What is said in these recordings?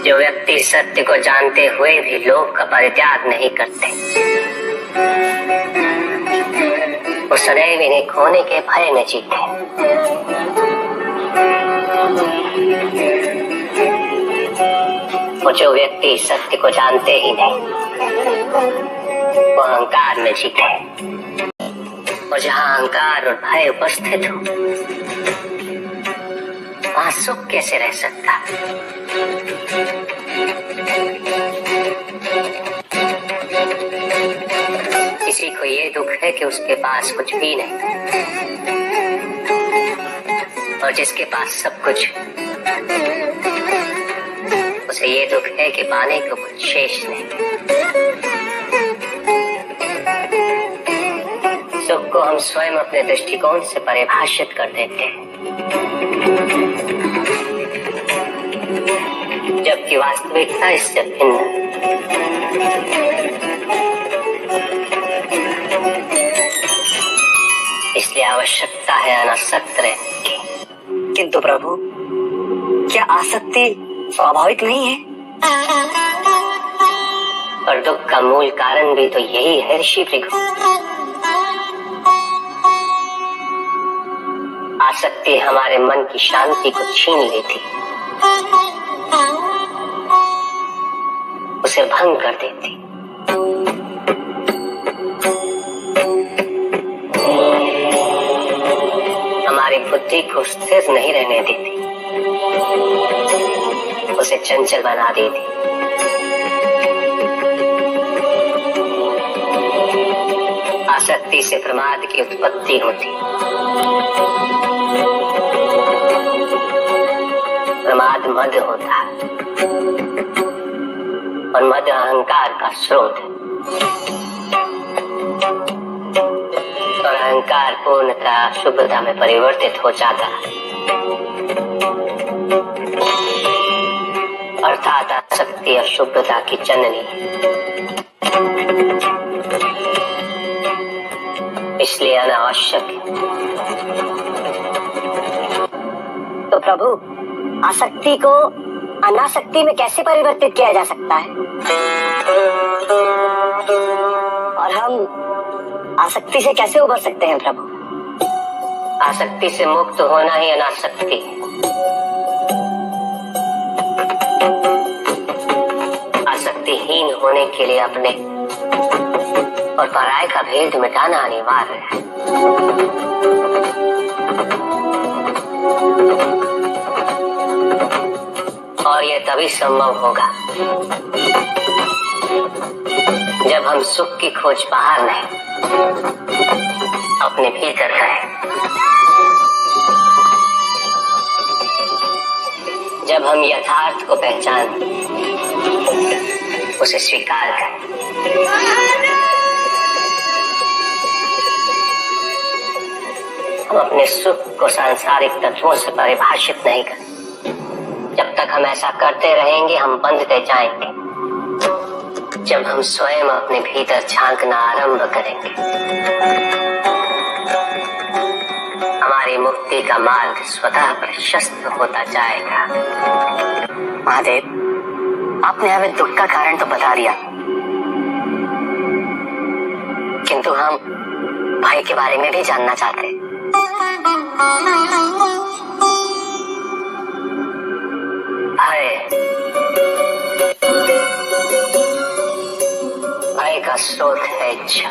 जो व्यक्ति सत्य को जानते हुए भी लोभ का परित्याग नहीं करते, वो सदैव इन्हें खोने के भय में जीते। और जो व्यक्ति सत्य को जानते ही नहीं, वो अहंकार में जीते। और जहाँ अहंकार और भय उपस्थित हो, वहाँ सुख कैसे रह सकता? किसी को ये दुख है कि उसके पास कुछ भी नहीं, और जिसके पास सब कुछ, उसे ये दुख है कि पाने को कुछ शेष नहीं। सुख को हम स्वयं अपने दृष्टिकोण से परिभाषित कर देते हैं, जबकि वास्तविकता इससे भिन्न। इसलिए आवश्यकता है अनासक्त रहने की। किंतु प्रभु, क्या आसक्ति स्वाभाविक नहीं है? और दुख का मूल कारण भी तो यही है ऋषि भृगु। आसक्ति हमारे मन की शांति को छीन लेती, उसे भंग कर देती। हमारी बुद्धि को स्थिर नहीं रहने देती, उसे चंचल बना देती। आसक्ति से प्रमाद की उत्पत्ति होती। प्रमाद मद होता है, और मद अहंकार का स्रोत है। और अहंकार पूर्णतः शुभता में परिवर्तित हो जाता है, अर्थात आसक्ति अशुभता की जननी है। इसलिए अनावश्यक है। तो प्रभु, आसक्ति को अनासक्ति में कैसे परिवर्तित किया जा सकता है? और हम आसक्ति से कैसे उबर सकते हैं प्रभु? आसक्ति से मुक्त होना ही अनासक्ति है। आसक्तिहीन होने के लिए अपने और पराये का भेद मिटाना अनिवार्य है। और यह तभी संभव होगा जब हम सुख की खोज बाहर नहीं, अपने भीतर करें। जब हम यथार्थ को पहचान, उसे स्वीकार करें। हम अपने सुख को सांसारिक तत्वों से परिभाषित नहीं करें। जब तक हम ऐसा करते रहेंगे, हम बंधते जाएंगे। जब हम स्वयं अपने भीतर झांकना आरंभ करेंगे, हमारी मुक्ति का मार्ग स्वतः प्रशस्त होता जाएगा। महादेव, आपने हमें दुख का कारण तो बता दिया, किंतु हम भय के बारे में भी जानना चाहते हैं। भय का स्रोत है इच्छा।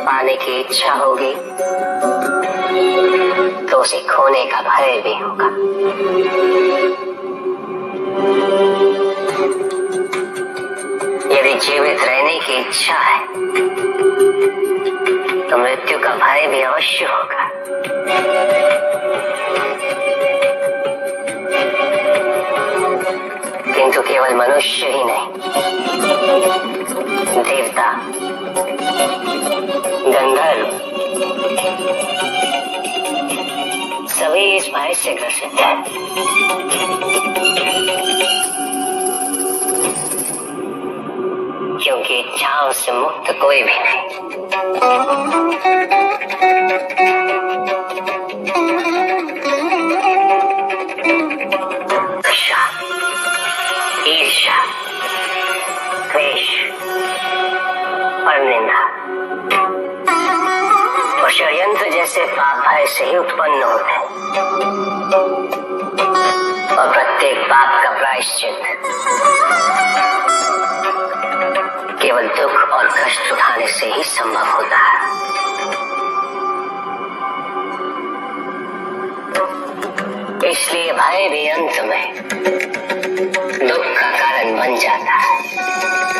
पाने की इच्छा होगी तो उसे खोने का भय भी होगा। यदि जीवित रहने की इच्छा है तो मृत्यु का भय भी अवश्य होगा। किंतु केवल मनुष्य ही नहीं, देवता, गंधर्व सभी इस भय से ग्रसित हैं। क्योंकि इच्छाओं से मुक्त कोई भी नहीं। ईर्ष्या, ईर्ष्या, द्वेष और निंदा और षड्यंत्र जैसे पाप भय से ही उत्पन्न होते हैं और प्रत्येक पाप का प्रायश्चित केवल दुख और कष्ट उठाने से ही संभव होता है। इसलिए भय भी अंत में दुख का कारण बन जाता है।